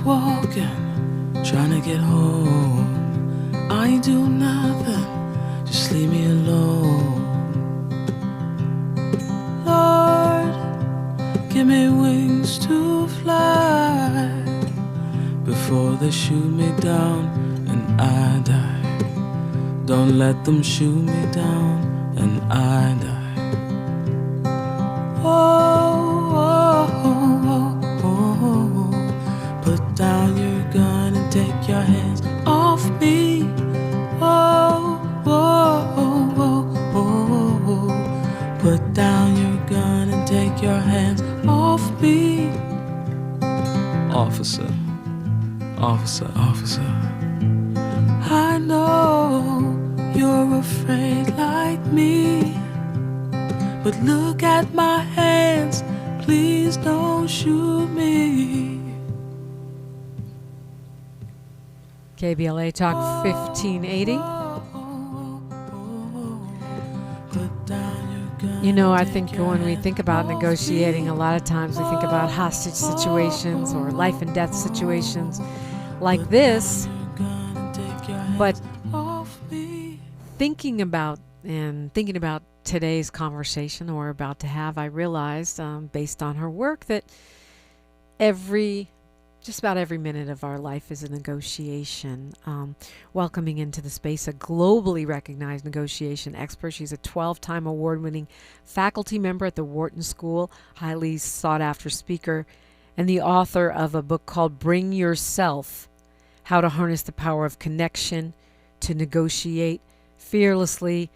walking, trying to get home. I ain't do nothing, just leave me alone. Lord, give me wings to fly before they shoot me down and I die. Don't let them shoot me down and I die. Put down your gun and take your hands off me. Put down your gun and take your hands off me. Officer, officer, officer, I know you're afraid like me, but look at my hands, please don't shoot me. KBLA Talk 1580. You know, I think when we think about negotiating, a lot of times we think about hostage situations or life and death situations like this. But thinking about today's conversation we're about to have, I realized, based on her work, that just about every minute of our life is a negotiation. Welcoming into the space a globally recognized negotiation expert. She's a 12-time award-winning faculty member at the Wharton School, highly sought-after speaker, and the author of a book called Bring Yourself: How to Harness the Power of Connection to Negotiate Fearlessly.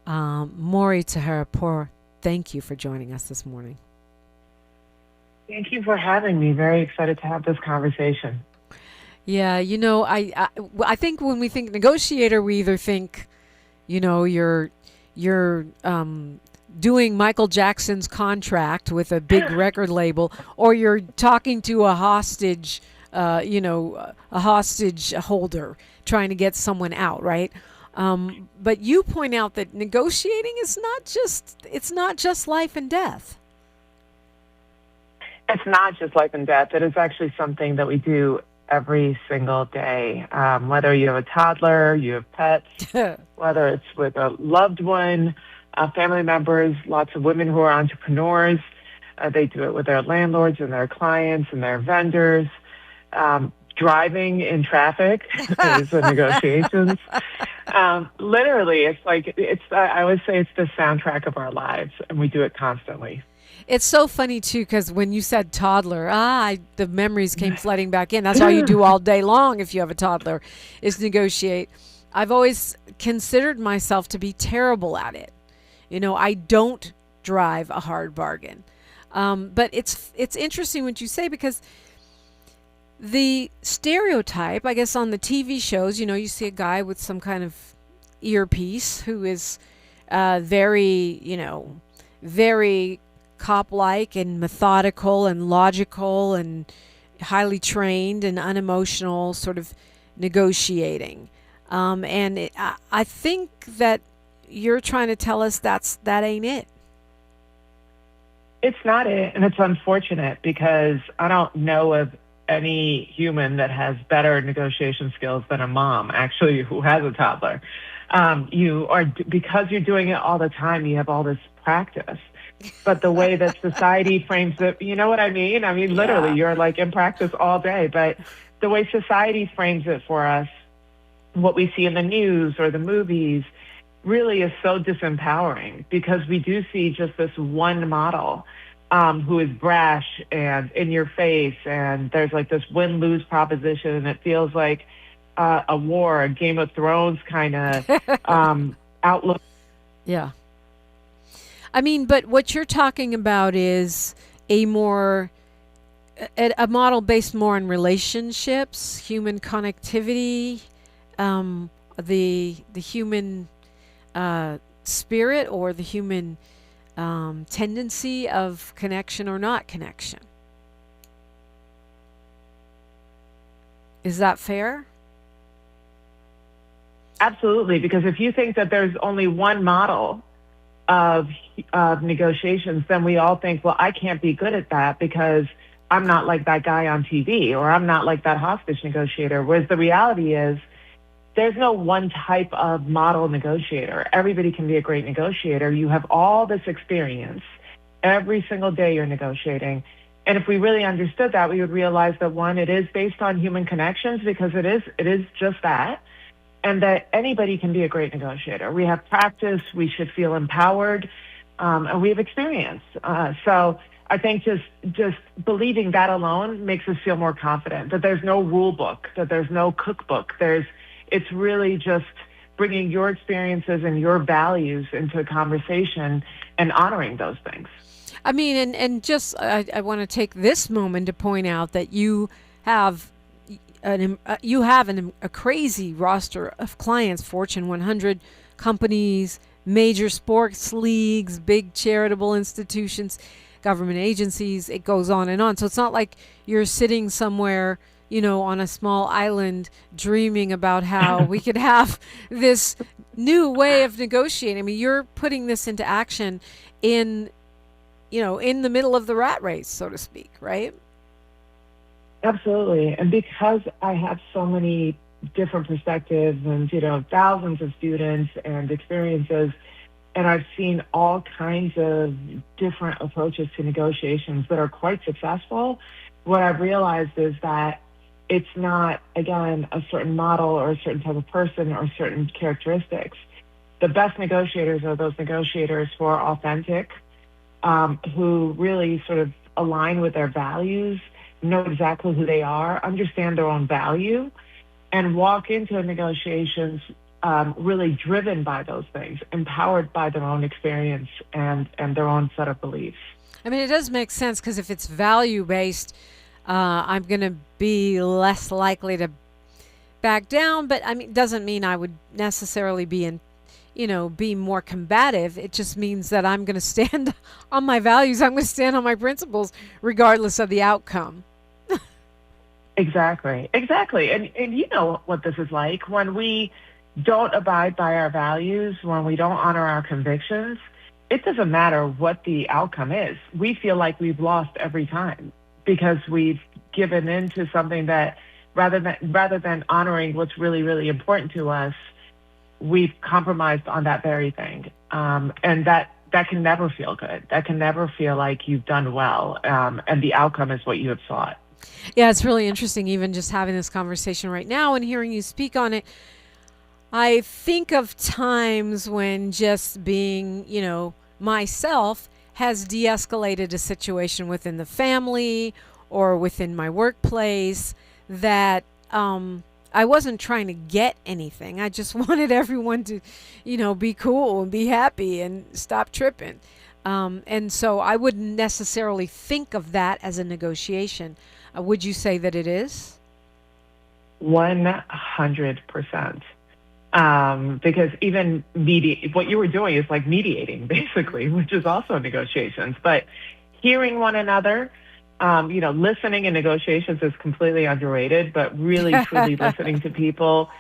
Mori Taheripour, thank you for joining us this morning. Thank you for having me. Very excited to have this conversation. Yeah, you know, I think when we think negotiator, we either think, you know, you're doing Michael Jackson's contract with a big record label, or you're talking to a hostage, a hostage holder trying to get someone out, right? But you point out that negotiating is not just life and death. It's not just life and death. It is actually something that we do every single day. Whether you have a toddler, you have pets, whether it's with a loved one, family members, lots of women who are entrepreneurs. They do it with their landlords and their clients and their vendors. Driving in traffic is a negotiations. Literally, I always say it's the soundtrack of our lives, and we do it constantly. It's so funny, too, because when you said toddler, the memories came flooding back in. That's all you do all day long if you have a toddler, is negotiate. I've always considered myself to be terrible at it. You know, I don't drive a hard bargain. But it's interesting what you say, because the stereotype, I guess, on the TV shows, you know, you see a guy with some kind of earpiece who is very cop-like and methodical and logical and highly trained and unemotional, sort of negotiating. I think that you're trying to tell us that ain't it. It's not it, and it's unfortunate, because I don't know of any human that has better negotiation skills than a mom, actually, who has a toddler. Because you're doing it all the time, you have all this practice. But the way that society frames it, you know what I mean? I mean, literally, you're like in practice all day. But the way society frames it for us, what we see in the news or the movies, really is so disempowering, because we do see just this one model who is brash and in your face, and there's like this win-lose proposition, and it feels like a war, a Game of Thrones kind of outlook. Yeah. I mean, but what you're talking about is a model based more on relationships, human connectivity, the human spirit, or the human tendency of connection or not connection. Is that fair? Absolutely, because if you think that there's only one model of negotiations, then we all think, well, I can't be good at that because I'm not like that guy on TV, or I'm not like that hostage negotiator. Whereas the reality is, there's no one type of model negotiator. Everybody can be a great negotiator. You have all this experience. Every single day you're negotiating. And if we really understood that, we would realize that, one, it is based on human connections, because it is just that, and that anybody can be a great negotiator. We have practice, we should feel empowered, and we have experience. So I think just believing that alone makes us feel more confident, that there's no rule book, that there's no cookbook. It's really just bringing your experiences and your values into a conversation and honoring those things. I mean, and just I want to take this moment to point out that you have a crazy roster of clients, Fortune 100 companies, major sports leagues, big charitable institutions, government agencies. It goes on and on. So it's not like you're sitting somewhere, on a small island dreaming about how we could have this new way of negotiating. I mean, you're putting this into action in the middle of the rat race, so to speak, right? Absolutely. And because I have so many different perspectives and, thousands of students and experiences, and I've seen all kinds of different approaches to negotiations that are quite successful, what I've realized is that it's not, again, a certain model or a certain type of person or certain characteristics. The best negotiators are those negotiators who are authentic, who really sort of align with their values, know exactly who they are, understand their own value, and walk into negotiations really driven by those things, empowered by their own experience and their own set of beliefs. I mean, it does make sense, because if it's value-based, I'm going to be less likely to back down, but I mean, it doesn't mean I would necessarily be be more combative. It just means that I'm going to stand on my values. I'm going to stand on my principles, regardless of the outcome. Exactly. And you know what this is like. When we don't abide by our values, when we don't honor our convictions, it doesn't matter what the outcome is. We feel like we've lost every time, because we've given in to something that, rather than honoring what's really, really important to us, we've compromised on that very thing. And that can never feel good. That can never feel like you've done well. And the outcome is what you have sought. Yeah, it's really interesting, even just having this conversation right now and hearing you speak on it. I think of times when just being, myself has de-escalated a situation within the family or within my workplace that I wasn't trying to get anything. I just wanted everyone to, be cool and be happy and stop tripping. And so I wouldn't necessarily think of that as a negotiation. Would you say that it is? 100%. Because even what you were doing is like mediating, basically, which is also negotiations. But hearing one another, listening in negotiations is completely underrated, but really, truly listening to people,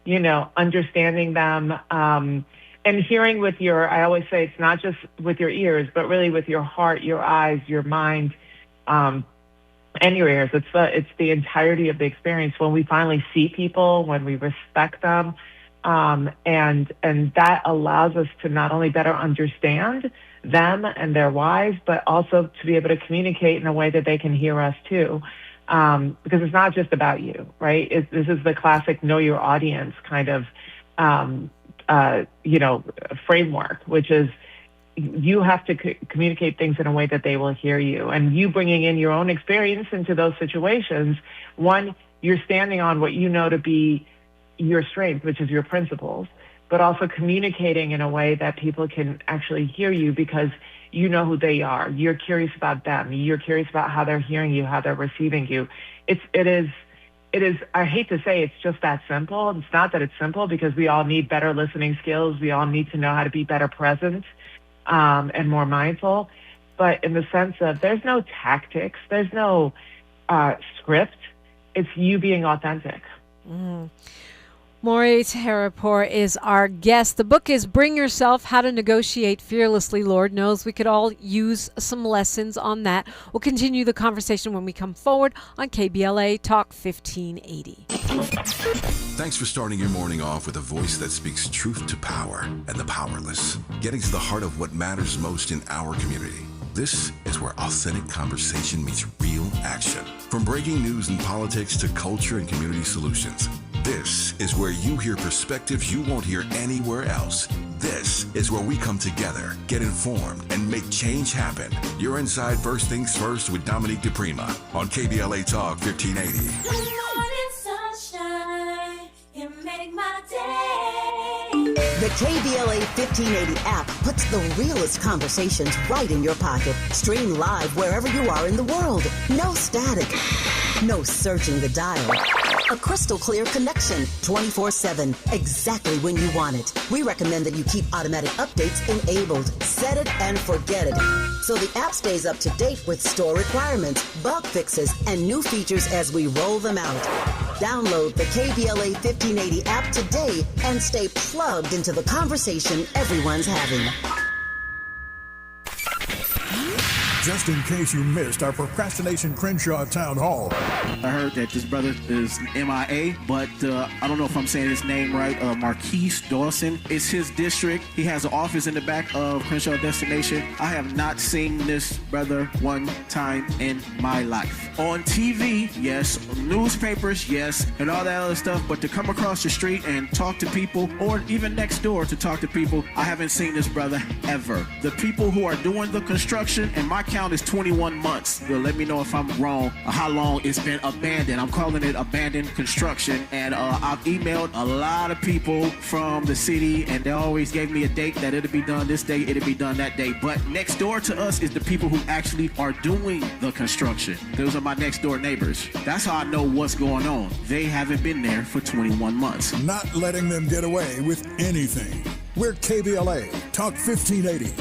understanding them, and hearing with I always say it's not just with your ears, but really with your heart, your eyes, your mind, and your ears. It's the entirety of the experience. When we finally see people, when we respect them, and that allows us to not only better understand them and their whys, but also to be able to communicate in a way that they can hear us too. Because it's not just about you, right? This is the classic know your audience kind of, framework, which is you have to communicate things in a way that they will hear you. And you bringing in your own experience into those situations, one, you're standing on what you know to be your strength, which is your principles, but also communicating in a way that people can actually hear you because you know who they are. You're curious about them. You're curious about how they're hearing you, how they're receiving you. It is, I hate to say it's just that simple. It's not that it's simple, because we all need better listening skills. We all need to know how to be better present and more mindful. But in the sense of there's no tactics, there's no script. It's you being authentic. Mm. Mori Taheripour is our guest. The book is Bring Yourself, How to Negotiate Fearlessly. Lord knows we could all use some lessons on that. We'll continue the conversation when we come forward on KBLA Talk 1580. Thanks for starting your morning off with a voice that speaks truth to power and the powerless, getting to the heart of what matters most in our community. This is where authentic conversation meets real action. From breaking news and politics to culture and community solutions. This is where you hear perspectives you won't hear anywhere else. This is where we come together, get informed, and make change happen. You're inside First Things First with Dominique DiPrima on KBLA Talk 1580. Good morning, sunshine. You make my day. The KBLA 1580 app puts the realest conversations right in your pocket. Stream live wherever you are in the world. No static. No searching the dial. A crystal clear connection 24/7, exactly when you want it. We recommend that you keep automatic updates enabled. Set it and forget it. So the app stays up to date with store requirements, bug fixes, and new features as we roll them out. Download the KBLA 1580 app today and stay plugged into the conversation everyone's having. Just in case you missed our Procrastination Crenshaw Town Hall. I heard that this brother is MIA, but I don't know if I'm saying his name right. Marquise Dawson. It's his district. He has an office in the back of Crenshaw Destination. I have not seen this brother one time in my life. On TV, yes. Newspapers, yes. And all that other stuff. But to come across the street and talk to people, or even next door to talk to people, I haven't seen this brother ever. The people who are doing the construction, and my count is 21 months. You'll let me know if I'm wrong or how long it's been abandoned. I'm calling it abandoned construction. And I've emailed a lot of people from the city, and they always gave me a date that it'll be done this day, it'll be done that day. But next door to us is the people who actually are doing the construction. Those are my next door neighbors. That's how I know what's going on. They haven't been there for 21 months. Not letting them get away with anything. We're KBLA Talk 1580.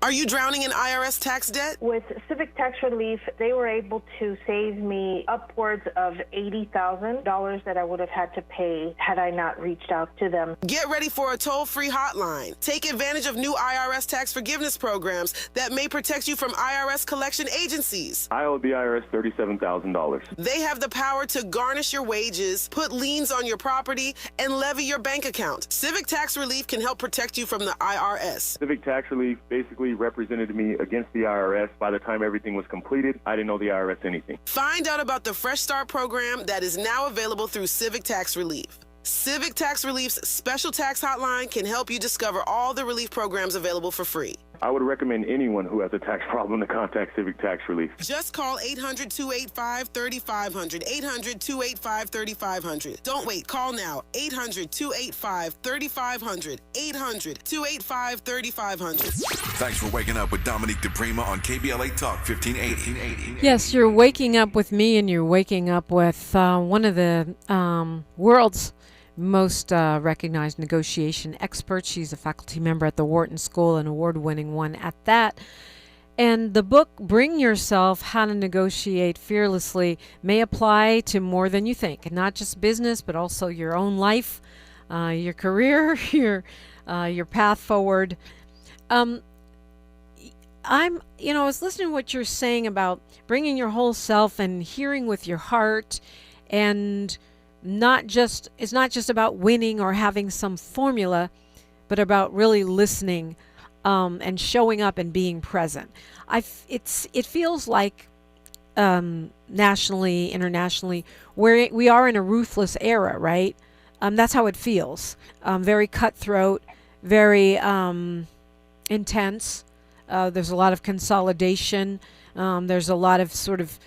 Are you drowning in IRS tax debt? With Civic Tax Relief, they were able to save me upwards of $80,000 that I would have had to pay had I not reached out to them. Get ready for a toll-free hotline. Take advantage of new IRS tax forgiveness programs that may protect you from IRS collection agencies. I owe the IRS $37,000. They have the power to garnish your wages, put liens on your property, and levy your bank account. Civic Tax Relief can help protect you from the IRS. Civic Tax Relief basically represented me against the IRS. By the time everything was completed, I didn't owe the IRS anything. Find out about the Fresh Start program that is now available through Civic Tax Relief. Civic Tax Relief's special tax hotline can help you discover all the relief programs available for free. I would recommend anyone who has a tax problem to contact Civic Tax Relief. Just call 800-285-3500, 800-285-3500. Don't wait, call now, 800-285-3500, 800-285-3500. Thanks for waking up with Dominique DiPrima on KBLA Talk 1580. Yes, you're waking up with me, and you're waking up with one of the world's most recognized negotiation experts. She's a faculty member at the Wharton School, an award-winning one at that. And the book, Bring Yourself, How to Negotiate Fearlessly, may apply to more than you think, not just business, but also your own life, your career, your path forward. I was listening to what you're saying about bringing your whole self and hearing with your heart, and it's not just about winning or having some formula, but about really listening and showing up and being present. It feels like nationally, internationally, where we are in a ruthless era, right? That's how it feels. Very cutthroat, very intense. There's a lot of consolidation. There's a lot of sort of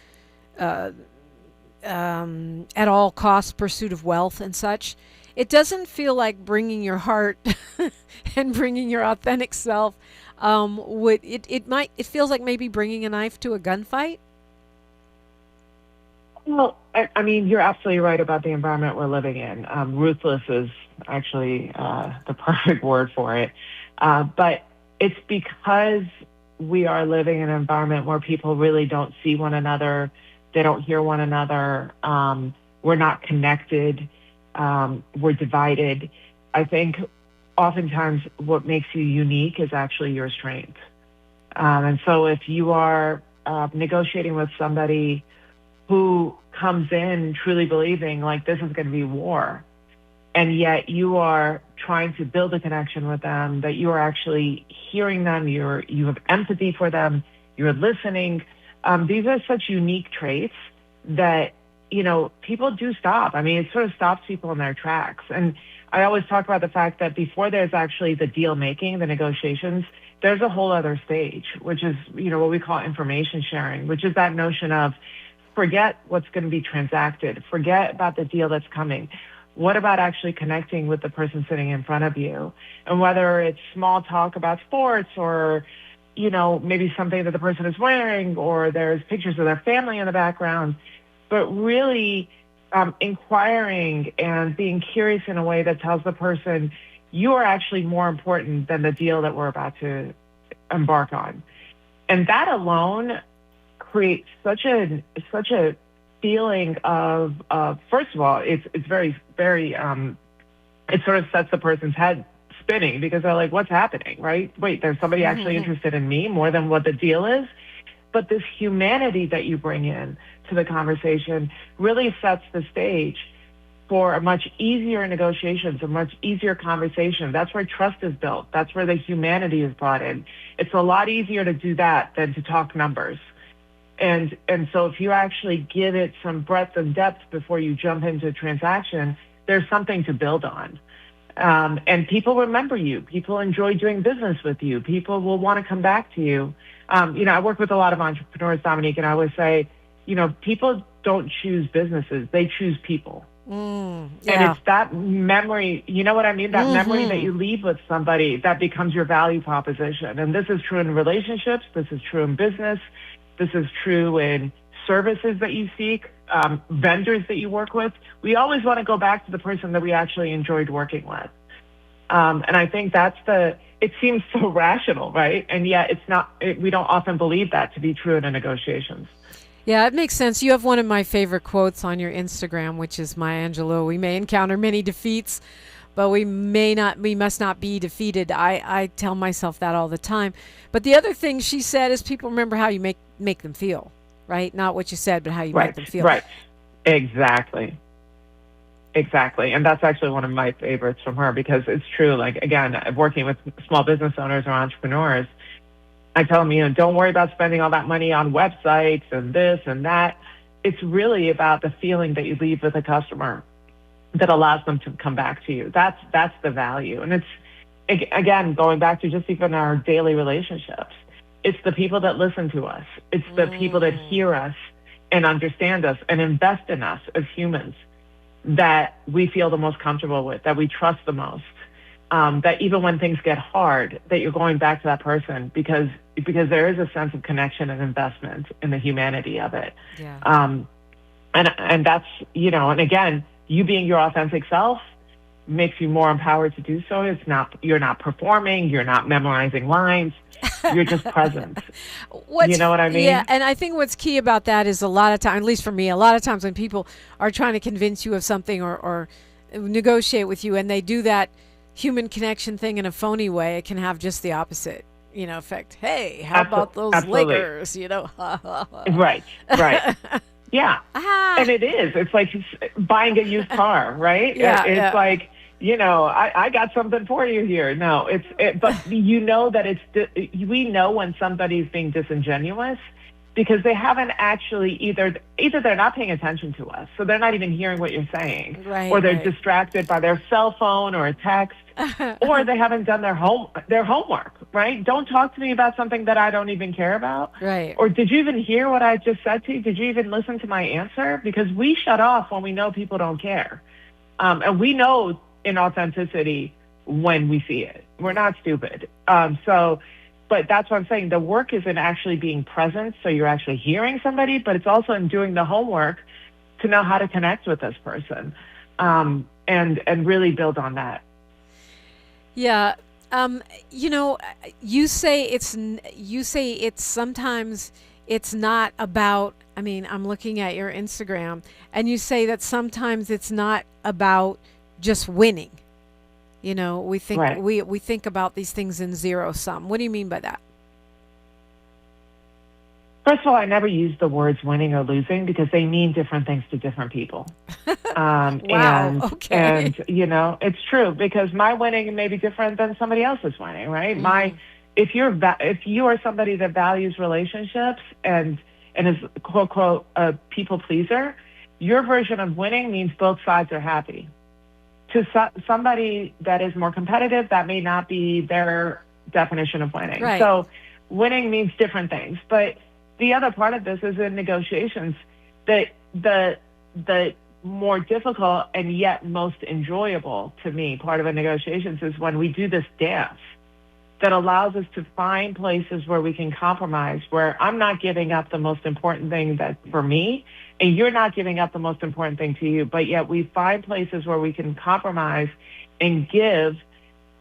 at all costs pursuit of wealth and such. It doesn't feel like bringing your heart and bringing your authentic self. It feels like maybe bringing a knife to a gunfight. Well, I mean, you're absolutely right about the environment we're living in. Ruthless is actually the perfect word for it. But it's because we are living in an environment where people really don't see one another. They don't hear one another. We're not connected. We're divided. I think oftentimes what makes you unique is actually your strength. And so if you are negotiating with somebody who comes in truly believing like this is going to be war, and yet you are trying to build a connection with them, that you are actually hearing them, you have empathy for them, you're listening. These are such unique traits that, people do stop. I mean, it sort of stops people in their tracks. And I always talk about the fact that before there's actually the deal making, the negotiations, there's a whole other stage, which is, what we call information sharing, which is that notion of forget what's going to be transacted, forget about the deal that's coming. What about actually connecting with the person sitting in front of you? And whether it's small talk about sports or, maybe something that the person is wearing, or there's pictures of their family in the background, but really inquiring and being curious in a way that tells the person you are actually more important than the deal that we're about to embark on. And that alone creates such a feeling of first of all, it's very, very, it sort of sets the person's head spinning because they're like, what's happening, right? Wait, there's somebody actually interested in me more than what the deal is. But this humanity that you bring in to the conversation really sets the stage for a much easier negotiations, a much easier conversation. That's where trust is built. That's where the humanity is brought in. It's a lot easier to do that than to talk numbers. And so if you actually give it some breadth and depth before you jump into a transaction, there's something to build on. And people remember you. People enjoy doing business with you. People will want to come back to you. I work with a lot of entrepreneurs, Dominique, and I always say, people don't choose businesses. They choose people. And it's that memory, you know what I mean? That memory that you leave with somebody that becomes your value proposition. And this is true in relationships. This is true in business. This is true in services that you seek, vendors that you work with. We always want to go back to the person that we actually enjoyed working with. And I think it seems so rational, right? And yet it's not, we don't often believe that to be true in the negotiations. Yeah, it makes sense. You have one of my favorite quotes on your Instagram, which is Maya Angelou. We may encounter many defeats, but we must not be defeated. I tell myself that all the time. But the other thing she said is people remember how you make them feel, right? Not what you said, but how you make them feel. Right. Exactly. And that's actually one of my favorites from her because it's true. Like, again, working with small business owners or entrepreneurs, I tell them, don't worry about spending all that money on websites and this and that. It's really about the feeling that you leave with a customer that allows them to come back to you. That's the value. And it's, again, going back to just even our daily relationships, it's the people that listen to us. It's the people that hear us and understand us and invest in us as humans that we feel the most comfortable with, that we trust the most, that even when things get hard, that you're going back to that person because there is a sense of connection and investment in the humanity of it. Yeah. And that's, and again, you being your authentic self makes you more empowered to do so. You're not performing, you're not memorizing lines, you're just present. You know what I mean? Yeah, and I think what's key about that is a lot of time, at least for me, a lot of times when people are trying to convince you of something or negotiate with you and they do that human connection thing in a phony way, it can have just the opposite, effect. Hey, how about those Lakers? Right. Yeah. And it is. It's like buying a used car, right? Yeah, it's like, I got something for you here. No, but that we know when somebody's being disingenuous because they haven't actually either they're not paying attention to us, so they're not even hearing what you're saying, right, or they're distracted by their cell phone or a text, or they haven't done their homework, right? Don't talk to me about something that I don't even care about. Right. Or did you even hear what I just said to you? Did you even listen to my answer? Because we shut off when we know people don't care. And we know in authenticity when we see it. We're not stupid. But that's what I'm saying. The work isn't actually being present, so you're actually hearing somebody, but it's also in doing the homework to know how to connect with this person and really build on that. Yeah. You say it's sometimes it's not about. I mean, I'm looking at your Instagram, and you say that sometimes it's not about just winning. We think Right. we think about these things in zero sum. What do you mean by that? First of all, I never use the words winning or losing because they mean different things to different people. Wow. Okay. And it's true because my winning may be different than somebody else's winning, right? If you are somebody that values relationships and is quote quote a people pleaser, your version of winning means both sides are happy. To somebody that is more competitive, that may not be their definition of winning. Right. So winning means different things, but the other part of this is in negotiations that the more difficult and yet most enjoyable to me part of a negotiations is when we do this dance that allows us to find places where we can compromise, where I'm not giving up the most important thing that for me, and you're not giving up the most important thing to you, but yet we find places where we can compromise and give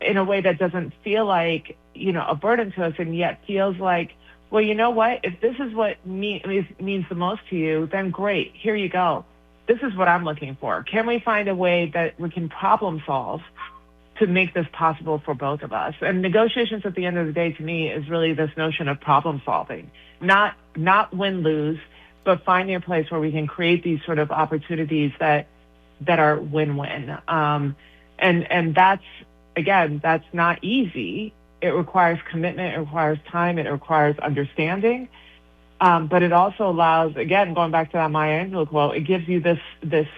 in a way that doesn't feel like, a burden to us and yet feels like, well, you know what? If this is what means the most to you, then great. Here you go. This is what I'm looking for. Can we find a way that we can problem solve to make this possible for both of us? And negotiations at the end of the day, to me, is really this notion of problem solving, not win-lose, but finding a place where we can create these sort of opportunities that are win-win. And that's not easy. It requires commitment, it requires time, it requires understanding. But it also allows, again, going back to that Maya Angelou quote, it gives you this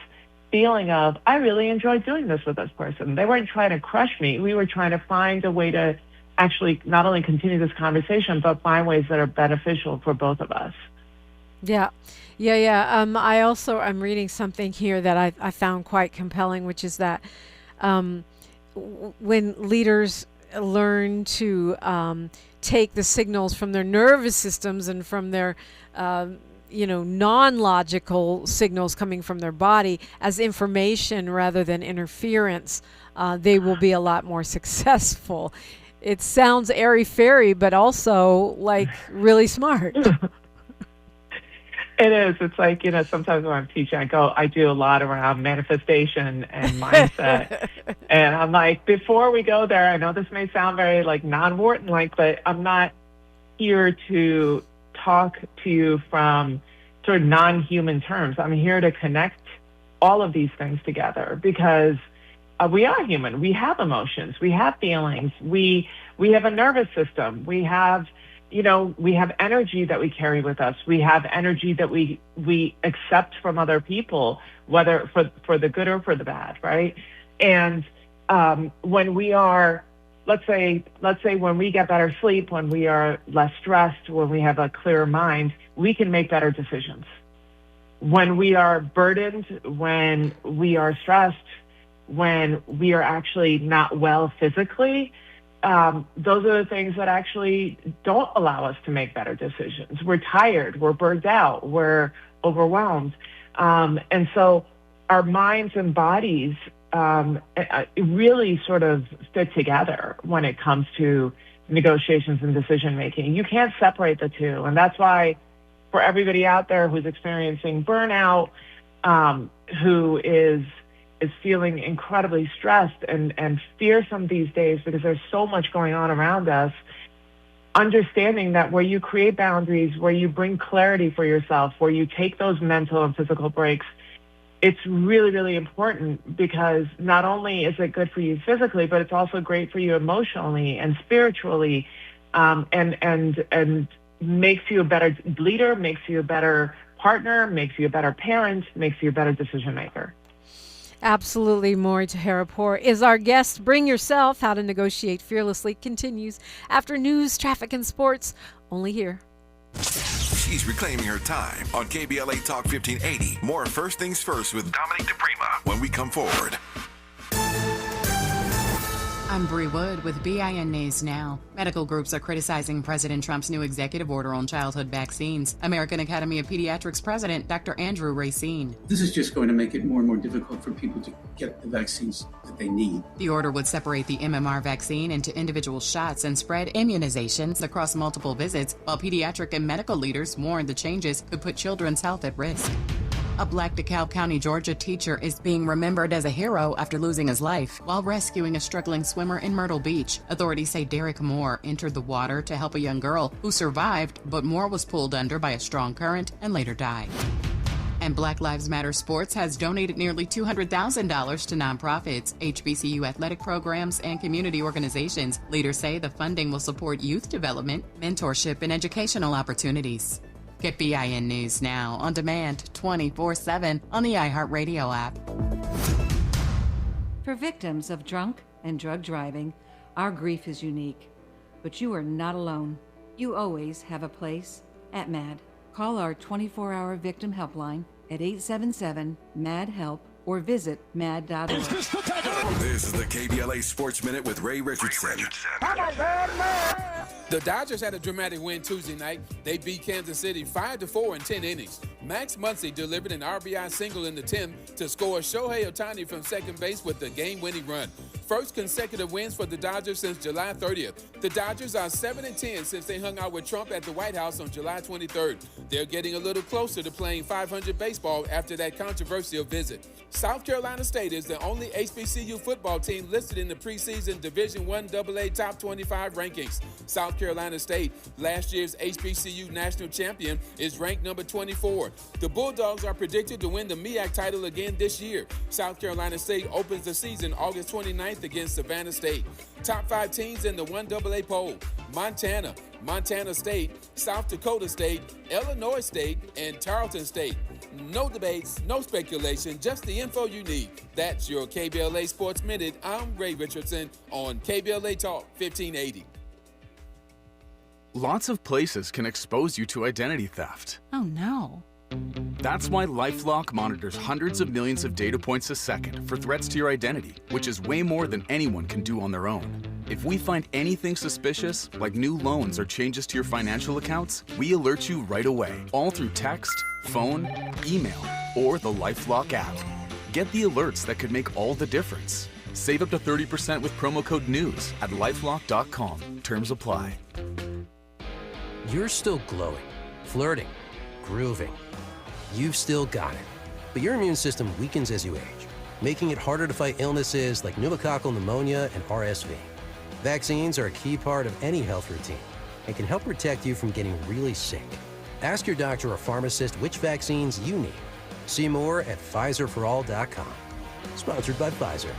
feeling of, I really enjoyed doing this with this person. They weren't trying to crush me. We were trying to find a way to actually not only continue this conversation, but find ways that are beneficial for both of us. Yeah. I'm reading something here that I found quite compelling, which is that when leaders learn to take the signals from their nervous systems and from their non-logical signals coming from their body as information rather than interference, they will be a lot more successful. It sounds airy-fairy, but also like really smart. It is. It's like, sometimes when I'm teaching, I do a lot around manifestation and mindset. And I'm like, before we go there, I know this may sound very like non-Wharton-like, but I'm not here to talk to you from sort of non-human terms. I'm here to connect all of these things together because we are human. We have emotions. We have feelings. We have a nervous system. We have energy that we carry with us. We have energy that we accept from other people, whether for the good or for the bad, right? And when we are, let's say when we get better sleep, when we are less stressed, when we have a clearer mind, we can make better decisions. When we are burdened, when we are stressed, when we are actually not well physically, those are the things that actually don't allow us to make better decisions. We're tired, we're burned out, we're overwhelmed. And so our minds and bodies really sort of fit together when it comes to negotiations and decision making. You can't separate the two. And that's why for everybody out there who's experiencing burnout, who is feeling incredibly stressed and fearsome these days because there's so much going on around us, understanding that where you create boundaries, where you bring clarity for yourself, where you take those mental and physical breaks, it's really, really important because not only is it good for you physically, but it's also great for you emotionally and spiritually, and makes you a better leader, makes you a better partner, makes you a better parent, makes you a better decision maker. Absolutely. Mori Taheripour is our guest. Bring yourself. How to Negotiate Fearlessly continues after news, traffic, and sports. Only here. She's reclaiming her time on KBLA Talk 1580. More First Things First with Dominique DiPrima when we come forward. I'm Bree Wood with BIN News Now. Medical groups are criticizing President Trump's new executive order on childhood vaccines. American Academy of Pediatrics President Dr. Andrew Racine. This is just going to make it more and more difficult for people to get the vaccines that they need. The order would separate the MMR vaccine into individual shots and spread immunizations across multiple visits, while pediatric and medical leaders warn the changes could put children's health at risk. A Black DeKalb County, Georgia teacher is being remembered as a hero after losing his life while rescuing a struggling swimmer in Myrtle Beach. Authorities say Derek Moore entered the water to help a young girl who survived, but Moore was pulled under by a strong current and later died. And Black Lives Matter Sports has donated nearly $200,000 to nonprofits, HBCU athletic programs, and community organizations. Leaders say the funding will support youth development, mentorship, and educational opportunities. Get BIN News Now on demand 24/7 on the iHeartRadio app. For victims of drunk and drug driving, our grief is unique. But you are not alone. You always have a place at MAD. Call our 24-hour victim helpline at 877-MAD-HELP or visit mad.org. This is the KBLA Sports Minute with Ray Richardson. The Dodgers had a dramatic win Tuesday night. They beat Kansas City 5-4 in 10 innings. Max Muncy delivered an RBI single in the 10th to score Shohei Ohtani from second base with the game-winning run. First consecutive wins for the Dodgers since July 30th. The Dodgers are 7-10 since they hung out with Trump at the White House on July 23rd. They're getting a little closer to playing 500 baseball after that controversial visit. South Carolina State is the only HBCU football team listed in the preseason Division I AA Top 25 rankings. South Carolina State, last year's HBCU national champion, is ranked number 24. The Bulldogs are predicted to win the MEAC title again this year. South Carolina State opens the season August 29th against Savannah State. Top 5 teams in the 1AA poll: Montana, Montana State, South Dakota State, Illinois State, and Tarleton State. No debates, no speculation, just the info you need. That's your KBLA Sports Minute. I'm Ray Richardson on KBLA Talk 1580. Lots of places can expose you to identity theft. Oh no. That's why LifeLock monitors hundreds of millions of data points a second for threats to your identity, which is way more than anyone can do on their own. If we find anything suspicious, like new loans or changes to your financial accounts, we alert you right away, all through text, phone, email, or the LifeLock app. Get the alerts that could make all the difference. Save up to 30% with promo code NEWS at lifelock.com. Terms apply. You're still glowing, flirting, grooving. You've still got it. But your immune system weakens as you age, making it harder to fight illnesses like pneumococcal pneumonia and RSV. Vaccines are a key part of any health routine and can help protect you from getting really sick. Ask your doctor or pharmacist which vaccines you need. See more at PfizerForAll.com. Sponsored by Pfizer.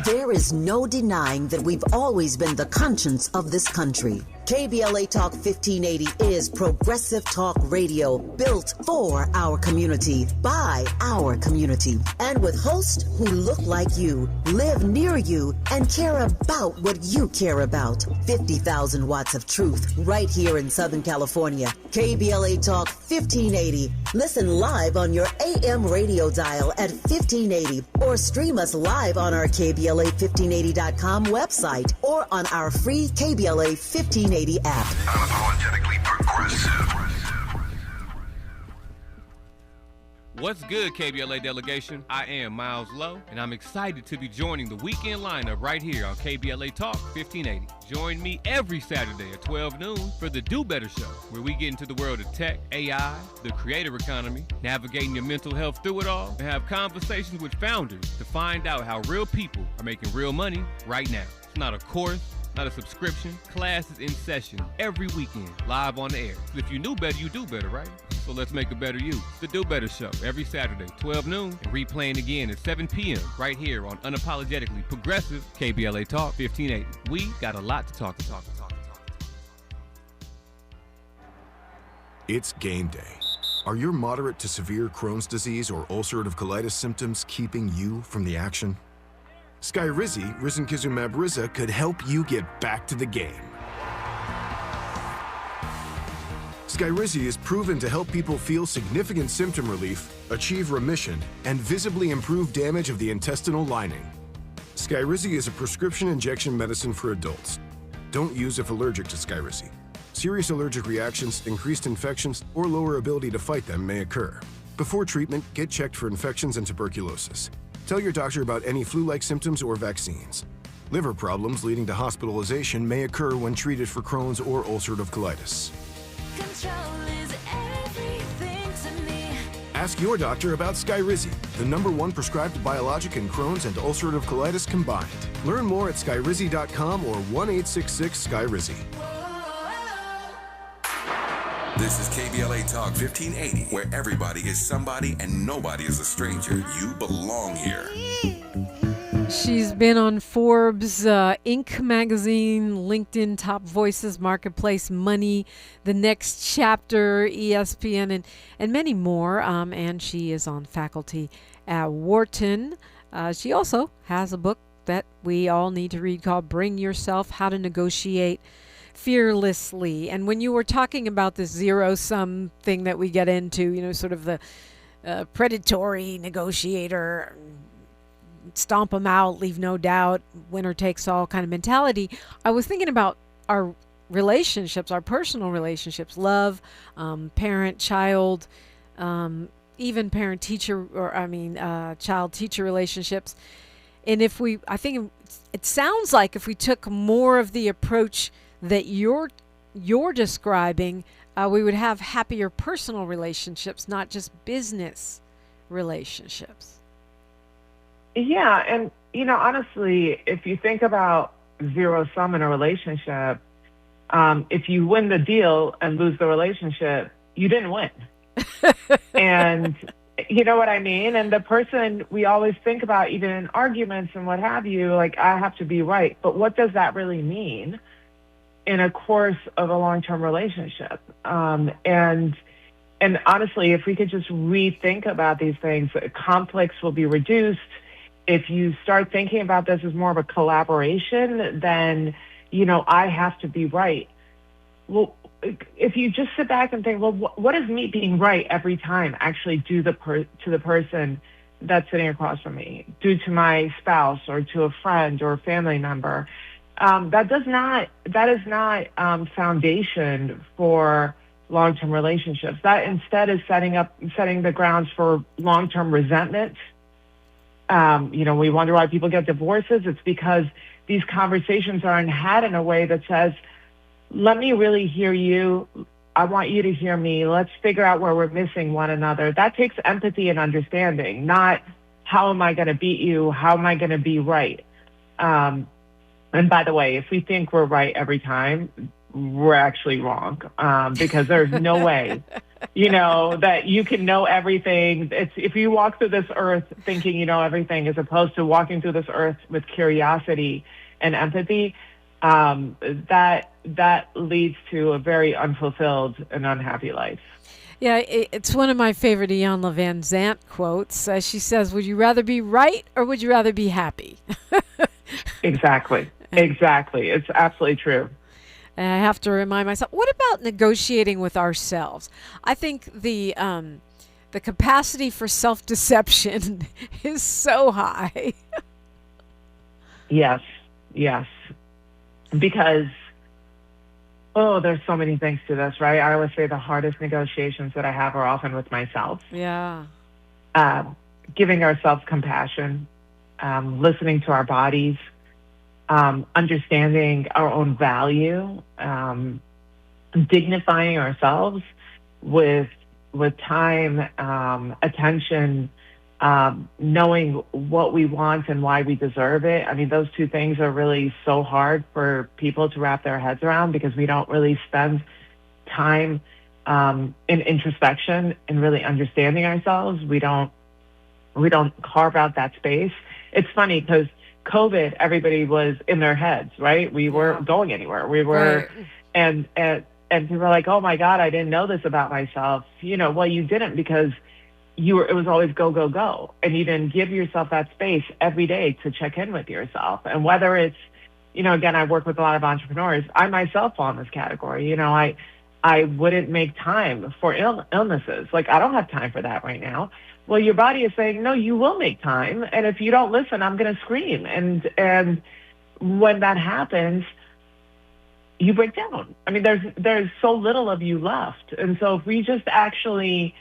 There is no denying that we've always been the conscience of this country. KBLA Talk 1580 is progressive talk radio built for our community, by our community, and with hosts who look like you, live near you, and care about what you care about. 50,000 watts of truth right here in Southern California. KBLA Talk 1580. Listen live on your AM radio dial at 1580 or stream us live on our KBLA1580.com website or on our free KBLA 1580 app. Unapologetically progressive. What's good, KBLA delegation? I am Miles Lowe, and I'm excited to be joining the weekend lineup right here on KBLA Talk 1580. Join me every Saturday at 12 noon for the Do Better Show, where we get into the world of tech, AI, the creator economy, navigating your mental health through it all, and have conversations with founders to find out how real people are making real money right now. It's not a course, not a subscription. Class is in session every weekend, live on the air. So if you knew better, you do better, right? So let's make a better you. The Do Better Show, every Saturday, 12 noon, and replaying again at 7 p.m. right here on Unapologetically Progressive KBLA Talk 1580. We got a lot to talk. It's game day. Are your moderate to severe Crohn's disease or ulcerative colitis symptoms keeping you from the action? Skyrizi, risankizumab Riza, could help you get back to the game. Skyrizi is proven to help people feel significant symptom relief, achieve remission, and visibly improve damage of the intestinal lining. Skyrizi is a prescription injection medicine for adults. Don't use if allergic to Skyrizi. Serious allergic reactions, increased infections, or lower ability to fight them may occur. Before treatment, get checked for infections and tuberculosis. Tell your doctor about any flu-like symptoms or vaccines. Liver problems leading to hospitalization may occur when treated for Crohn's or ulcerative colitis. Ask your doctor about Skyrizi, the #1 prescribed biologic in Crohn's and ulcerative colitis combined. Learn more at skyrizi.com or 1-866-SKYRIZI. This is KBLA Talk 1580, where everybody is somebody and nobody is a stranger. You belong here. She's been on Forbes, Inc. magazine, LinkedIn Top Voices, Marketplace, Money, The Next Chapter, ESPN, and many more. And she is on faculty at Wharton. She also has a book that we all need to read called Bring Yourself, How to Negotiate Fearlessly. And when you were talking about this zero-sum thing that we get into, sort of the predatory negotiator, stomp them out, leave no doubt, winner takes all kind of mentality, I was thinking about our relationships, our personal relationships, love, parent-child, even parent-teacher, or child-teacher relationships. And I think it sounds like if we took more of the approach that you're describing, we would have happier personal relationships, not just business relationships. Yeah, and honestly, if you think about zero sum in a relationship, if you win the deal and lose the relationship, you didn't win. And you know what I mean? And the person we always think about, even in arguments and what have you, like, I have to be right. But what does that really mean in a course of a long-term relationship? And honestly, if we could just rethink about these things, conflicts will be reduced. If you start thinking about this as more of a collaboration, then, I have to be right. Well, if you just sit back and think, well, what does me being right every time actually do to the person that's sitting across from me, do to my spouse or to a friend or a family member? That is not foundation for long-term relationships. That instead is setting the grounds for long-term resentment. We wonder why people get divorces. It's because these conversations aren't had in a way that says, let me really hear you. I want you to hear me. Let's figure out where we're missing one another. That takes empathy and understanding, not how am I going to beat you? How am I going to be right? And by the way, if we think we're right every time, we're actually wrong, because there's no way, that you can know everything. It's if you walk through this earth thinking you know everything, as opposed to walking through this earth with curiosity and empathy, that leads to a very unfulfilled and unhappy life. Yeah, it's one of my favorite Iyanla Van Zandt quotes. She says, would you rather be right or would you rather be happy? Exactly. It's absolutely true. And I have to remind myself, what about negotiating with ourselves? I think the capacity for self-deception is so high. Yes. Because, there's so many things to this, right? I always say the hardest negotiations that I have are often with myself. Yeah. Giving ourselves compassion, listening to our bodies, understanding our own value, dignifying ourselves with time, attention, knowing what we want and why we deserve it. I mean, those two things are really so hard for people to wrap their heads around because we don't really spend time in introspection and really understanding ourselves. We don't carve out that space. It's funny because COVID, everybody was in their heads, right? We weren't going anywhere. We were, right. And people were like, oh my God, I didn't know this about myself. Well, you didn't because it was always go, go, go. And you didn't give yourself that space every day to check in with yourself. And whether it's, again, I work with a lot of entrepreneurs. I myself fall in this category. I wouldn't make time for illnesses. Like, I don't have time for that right now. Well, your body is saying, no, you will make time. And if you don't listen, I'm going to scream. And when that happens, you break down. I mean, there's so little of you left. And so if we just actually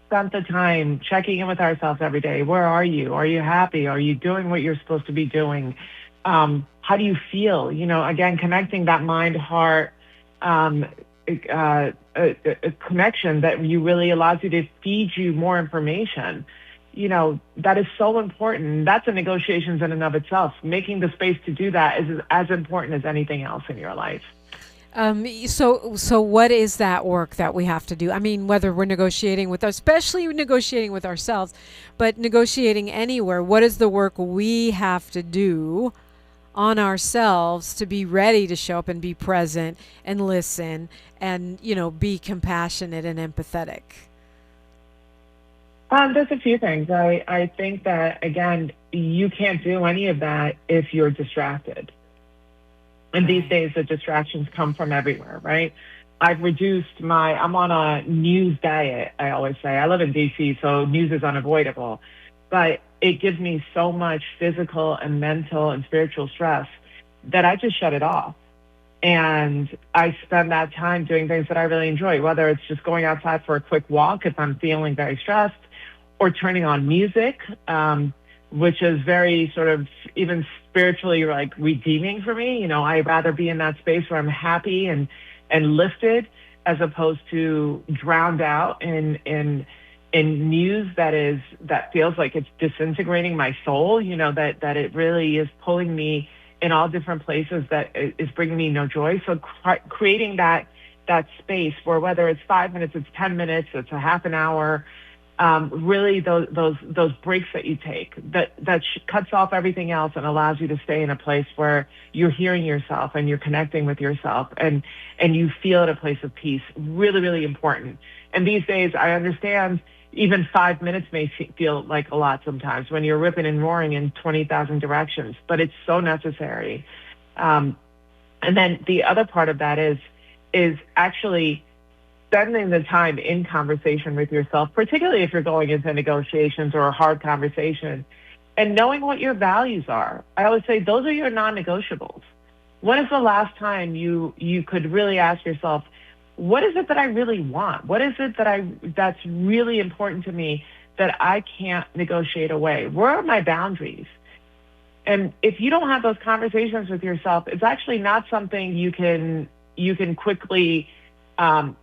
spent the time checking in with ourselves every day, where are you? Are you happy? Are you doing what you're supposed to be doing? How do you feel? You know, again, connecting that mind-heart a connection that really allows you to feed you more information. You know, that is so important. That's a negotiations in and of itself. Making the space to do that is as important as anything else in your life. So what is that work that we have to do? I mean, whether we're negotiating with, especially negotiating with ourselves, but negotiating anywhere, what is the work we have to do on ourselves to be ready to show up and be present and listen and, you know, be compassionate and empathetic? There's a few things. I think that, again, you can't do any of that if you're distracted. And these days, the distractions come from everywhere, right? I'm on a news diet, I always say. I live in D.C., so news is unavoidable. But it gives me so much physical and mental and spiritual stress that I just shut it off. And I spend that time doing things that I really enjoy, whether it's just going outside for a quick walk if I'm feeling very stressed, or turning on music, which is very sort of even spiritually like redeeming for me. You know, I'd rather be in that space where I'm happy and lifted as opposed to drowned out in news that feels like it's disintegrating my soul, you know, that it really is pulling me in all different places that is bringing me no joy. So creating that space where whether it's 5 minutes, it's 10 minutes, it's a half an hour, really those breaks that you take that cuts off everything else and allows you to stay in a place where you're hearing yourself and you're connecting with yourself and you feel at a place of peace. Really, really important. And these days, I understand even 5 minutes may feel like a lot sometimes when you're ripping and roaring in 20,000 directions, but it's so necessary. And then the other part of that is actually spending the time in conversation with yourself, particularly if you're going into negotiations or a hard conversation, and knowing what your values are. I always say those are your non-negotiables. When is the last time you could really ask yourself, what is it that I really want? What is it that's really important to me that I can't negotiate away? Where are my boundaries? And if you don't have those conversations with yourself, it's actually not something you can quickly go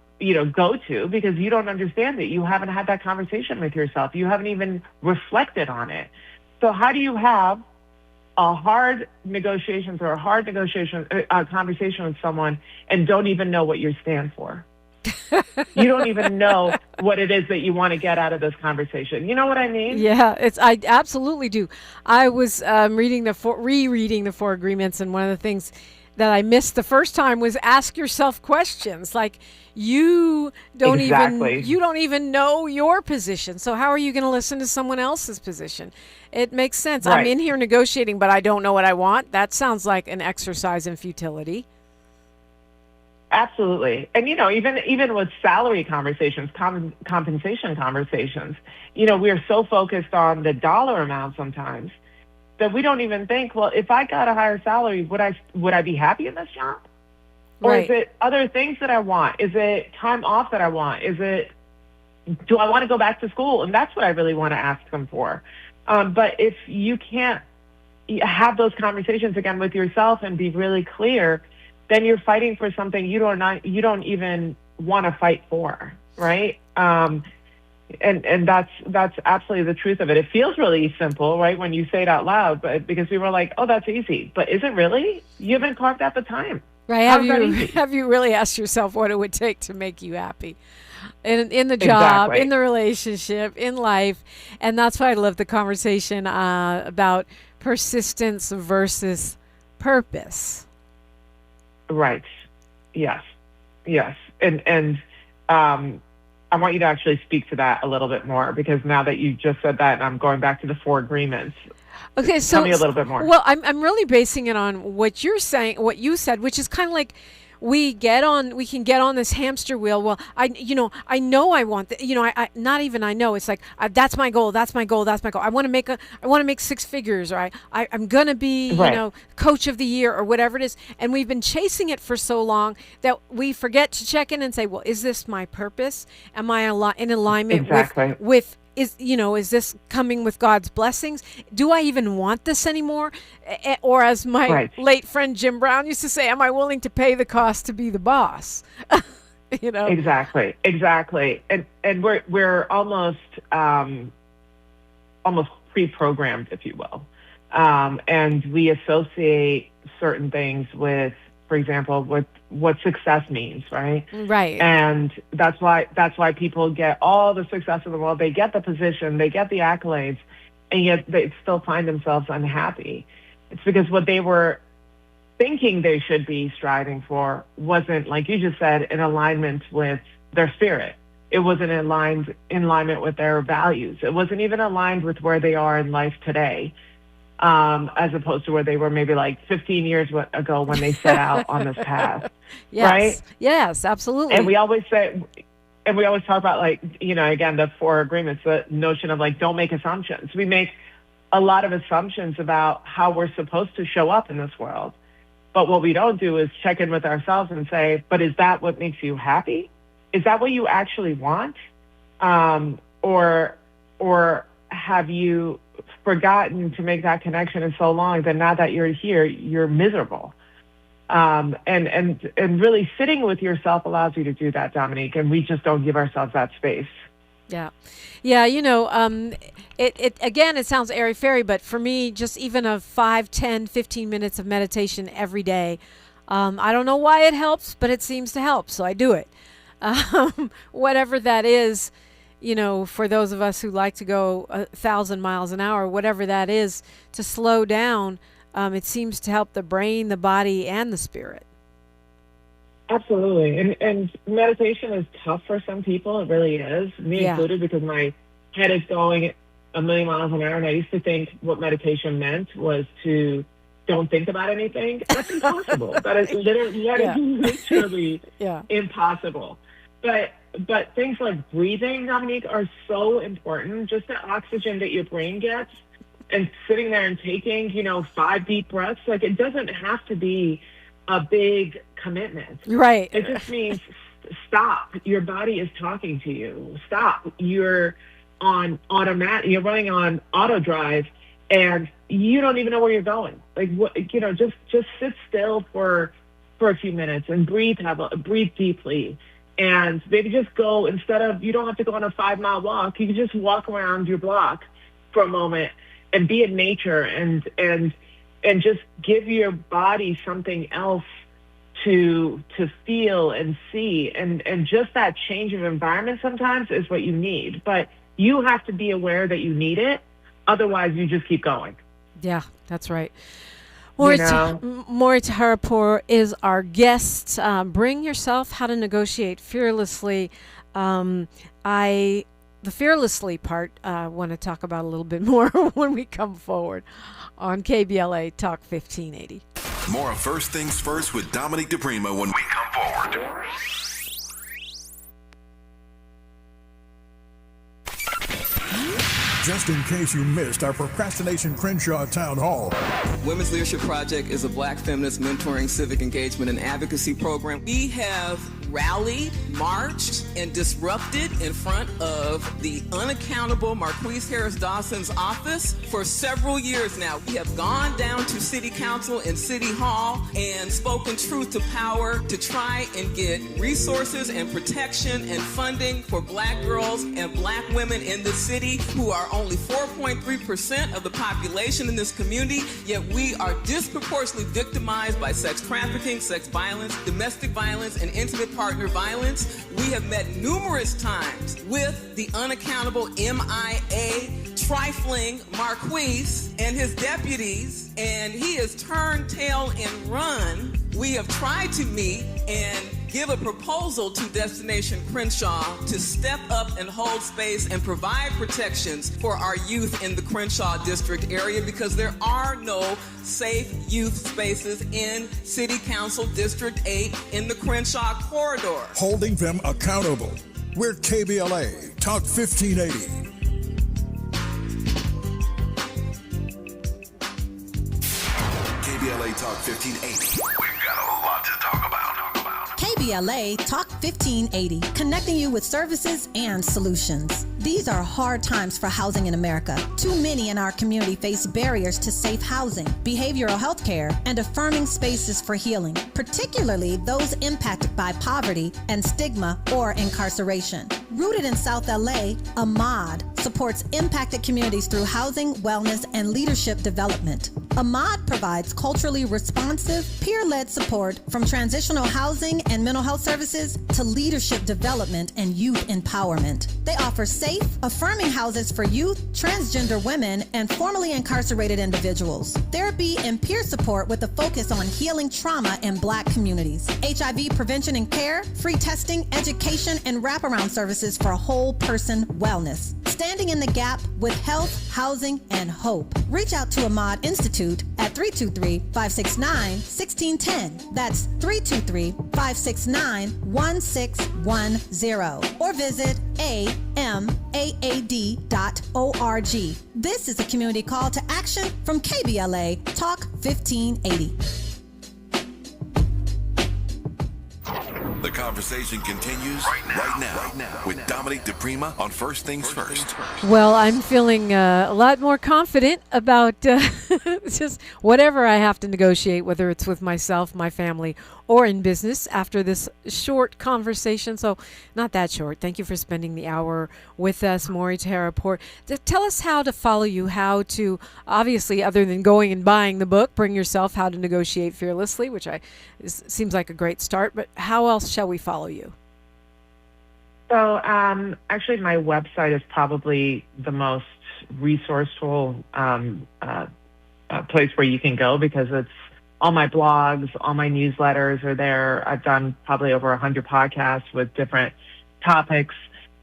to, because you don't understand it. You haven't had that conversation with yourself. You haven't even reflected on it. So how do you have a hard conversation with someone and don't even know what you stand for? You don't even know what it is that you want to get out of this conversation. You know what I mean? Yeah, I absolutely do. I was rereading the 4 Agreements, and one of the things that I missed the first time was ask yourself questions. Like, you don't even know your position. So how are you going to listen to someone else's position? It makes sense. Right. I'm in here negotiating, but I don't know what I want. That sounds like an exercise in futility. Absolutely. And, even with salary conversations, compensation conversations, we are so focused on the dollar amount sometimes that we don't even think, well, if I got a higher salary, would I be happy in this job? Or Is it other things that I want? Is it time off that I want? Do I want to go back to school? And that's what I really want to ask them for. But if you can't have those conversations again with yourself and be really clear, then you're fighting for something you don't even want to fight for, right? And that's absolutely the truth of it. It feels really simple, right, when you say it out loud, but because we were like, oh, that's easy. But is it really? You haven't carved out the time. Right. Have you really asked yourself what it would take to make you happy in the job, in the relationship, in life? And that's why I love the conversation about persistence versus purpose. Right. Yes. And I want you to actually speak to that a little bit more, because now that you just said that, and I'm going back to the 4 Agreements. Okay, so tell me a little bit more. Well, I'm really basing it on what you're saying, what you said, which is kind of like we can get on this hamster wheel. Well, I know I want it's like, that's my goal. I want to make six figures, or I'm going to be, coach of the year or whatever it is. And we've been chasing it for so long that we forget to check in and say, well, is this my purpose? Am I in alignment with is this coming with God's blessings? Do I even want this anymore? Or as my late friend Jim Brown used to say, am I willing to pay the cost to be the boss? Exactly. And we're almost pre-programmed, if you will. And we associate certain things with, for example, with what success means, right? Right. And that's why people get all the success in the world. They get the position, they get the accolades, and yet they still find themselves unhappy. It's because what they were thinking they should be striving for wasn't, like you just said, in alignment with their spirit. It wasn't in alignment with their values. It wasn't even aligned with where they are in life today. As opposed to where they were maybe like 15 years ago when they set out on this path. Yes. Right? Yes, absolutely. And we always talk about, like, again, the 4 agreements, the notion of, like, don't make assumptions. We make a lot of assumptions about how we're supposed to show up in this world. But what we don't do is check in with ourselves and say, but is that what makes you happy? Is that what you actually want? Or have you forgotten to make that connection in so long that now that you're here, you're miserable? And really sitting with yourself allows you to do that, Dominique, and we just don't give ourselves that space. Yeah. It sounds airy-fairy, but for me, just even a 5, 10, 15 minutes of meditation every day, I don't know why it helps, but it seems to help, so I do it. Whatever that is, for those of us who like to go 1,000 miles an hour, whatever that is, to slow down, it seems to help the brain, the body, and the spirit. Absolutely. And meditation is tough for some people. It really is, me included, because my head is going a million miles an hour, and I used to think what meditation meant was to don't think about anything. That's impossible. That is literally impossible. But things like breathing, Dominique, are so important. Just the oxygen that your brain gets, and sitting there and taking, 5 deep breaths. Like, it doesn't have to be a big commitment. Right. It just means stop. Your body is talking to you. Stop. You're on automatic. You're running on auto drive, and you don't even know where you're going. Like, just sit still for a few minutes and breathe deeply. And maybe just go, you don't have to go on a 5-mile walk. You can just walk around your block for a moment and be in nature and just give your body something else to feel and see. And just that change of environment sometimes is what you need. But you have to be aware that you need it. Otherwise, you just keep going. Yeah, that's right. Mori Taheripour is our guest. Bring yourself, how to negotiate fearlessly. The fearlessly part I want to talk about a little bit more when we come forward on KBLA Talk 1580. More of First Things First with Dominique DiPrima when we come forward. Just in case you missed our Procrastination Crenshaw Town Hall. Women's Leadership Project is a Black feminist mentoring, civic engagement, and advocacy program. We have rallied, marched, and disrupted in front of the unaccountable Marquise Harris Dawson's office for several years now. We have gone down to City Council and City Hall and spoken truth to power to try and get resources and protection and funding for Black girls and Black women in the city who are only 4.3% of the population in this community, yet we are disproportionately victimized by sex trafficking, sex violence, domestic violence, and intimate partner violence. We have met numerous times with the unaccountable MIA trifling Marquise and his deputies, and he has turned tail and run. We have tried to meet and give a proposal to Destination Crenshaw to step up and hold space and provide protections for our youth in the Crenshaw District area, because there are no safe youth spaces in City Council District 8 in the Crenshaw corridor. Holding them accountable. We're KBLA Talk 1580. KBLA Talk 1580. We've got a lot to talk about. KBLA Talk 1580, connecting you with services and solutions. These are hard times for housing in America. Too many in our community face barriers to safe housing, behavioral health care, and affirming spaces for healing, particularly those impacted by poverty and stigma or incarceration. Rooted in South LA, Ahmad supports impacted communities through housing, wellness, and leadership development. Ahmad provides culturally responsive, peer-led support from transitional housing and mental health services to leadership development and youth empowerment. They offer safe, affirming houses for youth, transgender women, and formerly incarcerated individuals. Therapy and peer support with a focus on healing trauma in Black communities. HIV prevention and care, free testing, education, and wraparound services for whole person wellness. Standing in the gap with health, housing, and hope. Reach out to Ahmad Institute at 323-569-1610. That's 323-569-1610. Or visit amaad.org. This is a community call to action from KBLA Talk 1580. The conversation continues right now with Dominique DiPrima on First Things First. Well, I'm feeling a lot more confident about just whatever I have to negotiate, whether it's with myself, my family, or in business after this short conversation. So not that short. Thank you for spending the hour with us, Mori Taheripour. Tell us how to follow you, how to, obviously, other than going and buying the book, Bring Yourself, How to Negotiate Fearlessly, which seems like a great start, but how else shall we follow you? So actually, my website is probably the most resourceful place where you can go, because it's all my blogs, all my newsletters are there. I've done probably over 100 podcasts with different topics.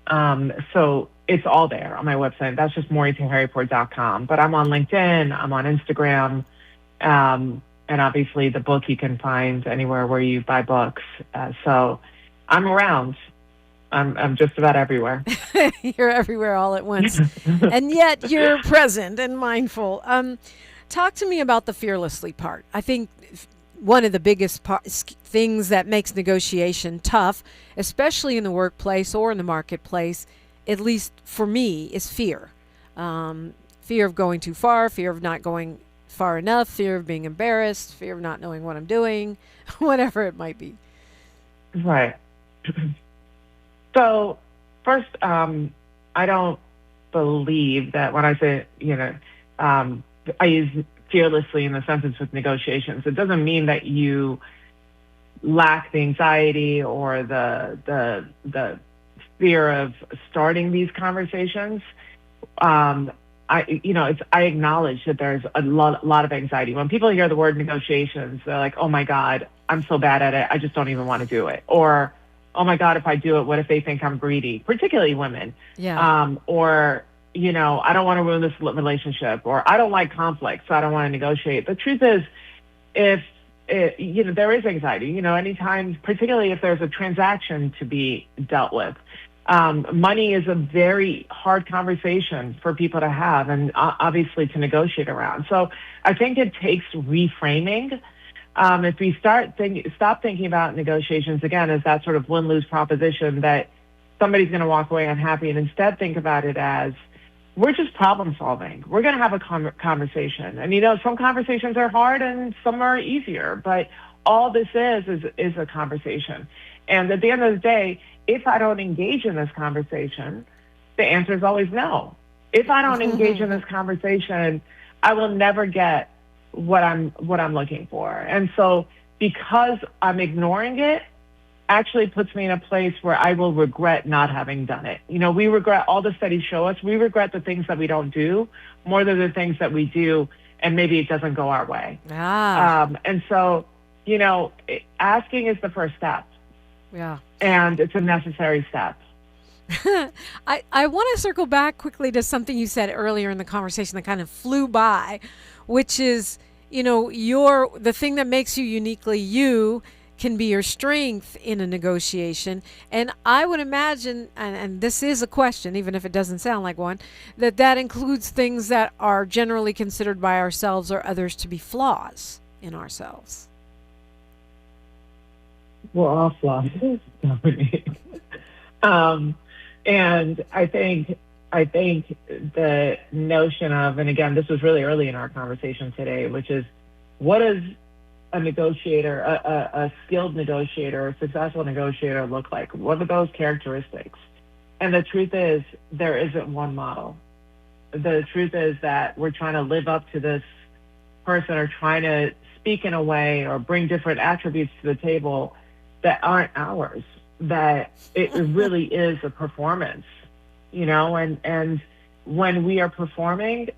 So it's all there on my website. That's just moritaheripour.com. But I'm on LinkedIn, I'm on Instagram, and obviously the book you can find anywhere where you buy books. So I'm around. I'm just about everywhere. You're everywhere all at once. And yet you're present and mindful. Talk to me about the fearlessly part. I think one of the biggest things that makes negotiation tough, especially in the workplace or in the marketplace, at least for me, is fear. Fear of going too far, fear of not going far enough, fear of being embarrassed, fear of not knowing what I'm doing, whatever it might be. Right. So first, I don't believe that when I say, I use fearlessly in the sentence with negotiations. It doesn't mean that you lack the anxiety or the fear of starting these conversations. I acknowledge that there's a lot of anxiety. When people hear the word negotiations, they're like, "Oh my God, I'm so bad at it. I just don't even want to do it." Or, "Oh my God, if I do it, what if they think I'm greedy?" Particularly women. Yeah. Or, I don't want to ruin this relationship, or I don't like conflict, so I don't want to negotiate. The truth is, there is anxiety, anytime, particularly if there's a transaction to be dealt with. Money is a very hard conversation for people to have and obviously to negotiate around. So I think it takes reframing. If we stop thinking about negotiations again as that sort of win-lose proposition that somebody's going to walk away unhappy, and instead think about it as, we're just problem solving. We're going to have a conversation. And, some conversations are hard and some are easier, but all this is a conversation. And at the end of the day, if I don't engage in this conversation, the answer is always no. If I don't engage in this conversation, I will never get what I'm looking for. And so because I'm ignoring it, actually puts me in a place where I will regret not having done it. We regret, all the studies show us, we regret the things that we don't do more than the things that we do, and maybe it doesn't go our way. And so, asking is the first step. Yeah. And it's a necessary step. I want to circle back quickly to something you said earlier in the conversation that kind of flew by, which is, the thing that makes you uniquely you can be your strength in a negotiation. And I would imagine, and this is a question, even if it doesn't sound like one, that includes things that are generally considered by ourselves or others to be flaws in ourselves. We're all flaws. And I think the notion of, and again, this was really early in our conversation today, which is, what does a negotiator, a skilled negotiator, a successful negotiator look like? What are those characteristics? And the truth is, there isn't one model. The truth is that we're trying to live up to this person or trying to speak in a way or bring different attributes to the table that aren't ours, that it really is a performance, and when we are performing,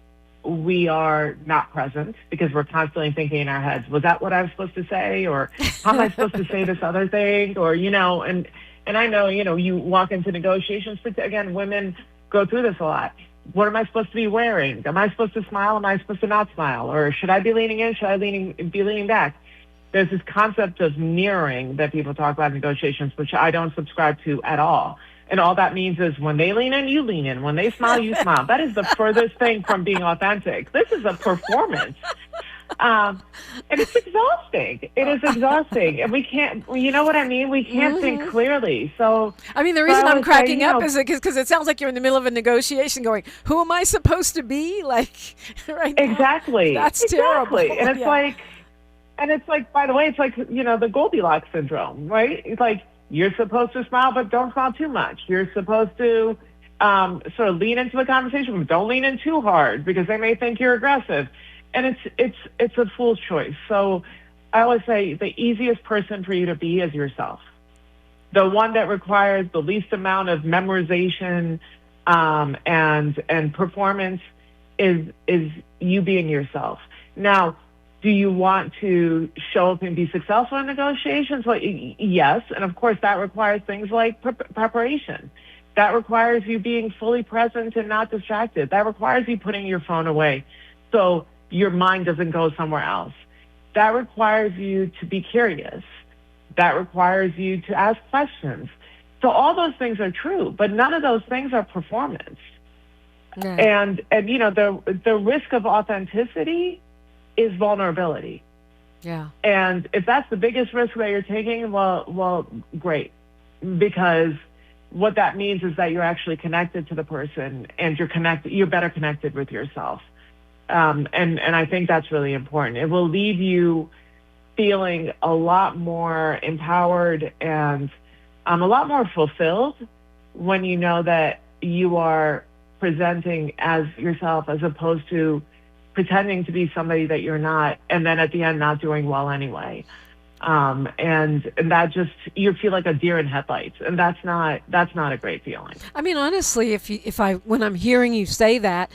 we are not present because we're constantly thinking in our heads, was that what I was supposed to say? Or how am I supposed to say this other thing? Or, and I know, you walk into negotiations, but again, women go through this a lot. What am I supposed to be wearing? Am I supposed to smile? Am I supposed to not smile? Or should I be leaning in? Should I be leaning back? There's this concept of mirroring that people talk about in negotiations, which I don't subscribe to at all. And all that means is when they lean in, you lean in. When they smile, you smile. That is the furthest thing from being authentic. This is a performance. And it's exhausting. It is exhausting. And we can't, you know what I mean? We can't think clearly. So, the reason I'm cracking up is because it sounds like you're in the middle of a negotiation going, who am I supposed to be? Like, right now? Exactly. That's terrible. And it's like, by the way, it's like, the Goldilocks syndrome, right? It's like, you're supposed to smile, but don't smile too much. You're supposed to sort of lean into the conversation, but don't lean in too hard because they may think you're aggressive. And it's a fool's choice. So I always say the easiest person for you to be is yourself. The one that requires the least amount of memorization and performance is you being yourself. Now, do you want to show up and be successful in negotiations? Well, yes. And of course, that requires things like preparation. That requires you being fully present and not distracted. That requires you putting your phone away so your mind doesn't go somewhere else. That requires you to be curious. That requires you to ask questions. So all those things are true, but none of those things are performance. Yeah. And the risk of authenticity is vulnerability. Yeah. And if that's the biggest risk that you're taking, well, great. Because what that means is that you're actually connected to the person and you're better connected with yourself. And I think that's really important. It will leave you feeling a lot more empowered and a lot more fulfilled when you know that you are presenting as yourself as opposed to pretending to be somebody that you're not, and then at the end not doing well anyway. And that just, you feel like a deer in headlights, and that's not a great feeling. I mean, honestly, when I'm hearing you say that,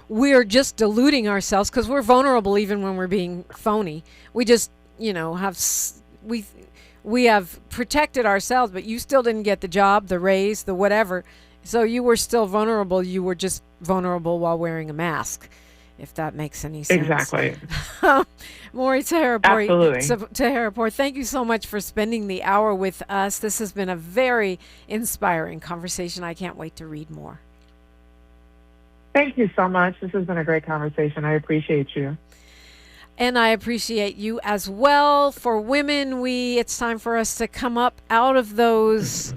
we're just deluding ourselves because we're vulnerable even when we're being phony. We just, we have protected ourselves, but you still didn't get the job, the raise, the whatever. So you were still vulnerable. You were just vulnerable while wearing a mask, if that makes any sense. Exactly. Mori Taheripour, Absolutely. Thank you so much for spending the hour with us. This has been a very inspiring conversation. I can't wait to read more. Thank you so much. This has been a great conversation. I appreciate you. And I appreciate you as well. For women, it's time for us to come up out of those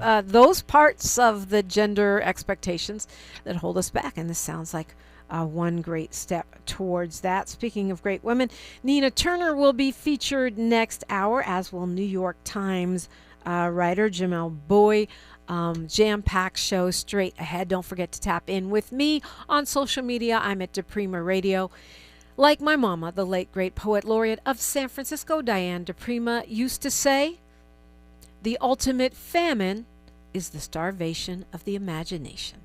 parts of the gender expectations that hold us back. And this sounds like one great step towards that. Speaking of great women, Nina Turner will be featured next hour, as will New York Times writer Jamel Boy. Jam-packed show straight ahead. Don't forget to tap in with me on social media. I'm at DiPrima Radio. Like my mama, the late great poet laureate of San Francisco, Diane DiPrima, used to say, the ultimate famine is the starvation of the imagination.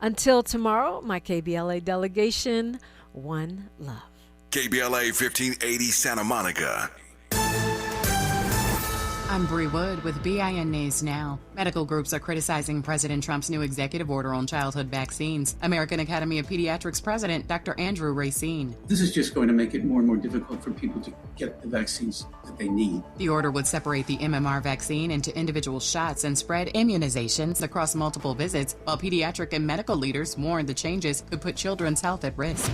Until tomorrow, my KBLA delegation, one love. KBLA 1580 Santa Monica. I'm Bree Wood with BIN News Now. Medical groups are criticizing President Trump's new executive order on childhood vaccines. American Academy of Pediatrics President Dr. Andrew Racine. This is just going to make it more and more difficult for people to get the vaccines that they need. The order would separate the MMR vaccine into individual shots and spread immunizations across multiple visits, while pediatric and medical leaders warn the changes could put children's health at risk.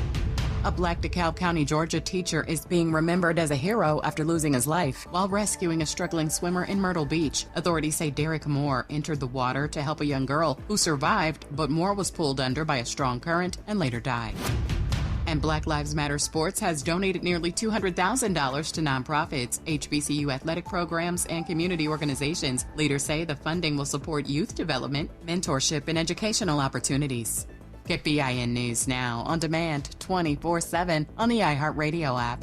A Black DeKalb County, Georgia teacher is being remembered as a hero after losing his life while rescuing a struggling swimmer in Myrtle Beach. Authorities say Derek Moore entered the water to help a young girl who survived, but Moore was pulled under by a strong current and later died. And Black Lives Matter Sports has donated nearly $200,000 to nonprofits, HBCU athletic programs, and community organizations. Leaders say the funding will support youth development, mentorship, and educational opportunities. Get BIN News Now on demand 24/7 on the iHeartRadio app.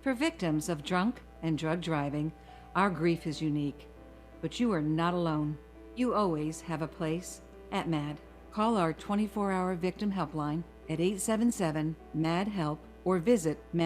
For victims of drunk and drug driving, our grief is unique. But you are not alone. You always have a place at MAD. Call our 24-hour victim helpline at 877-MAD-HELP or visit MAD.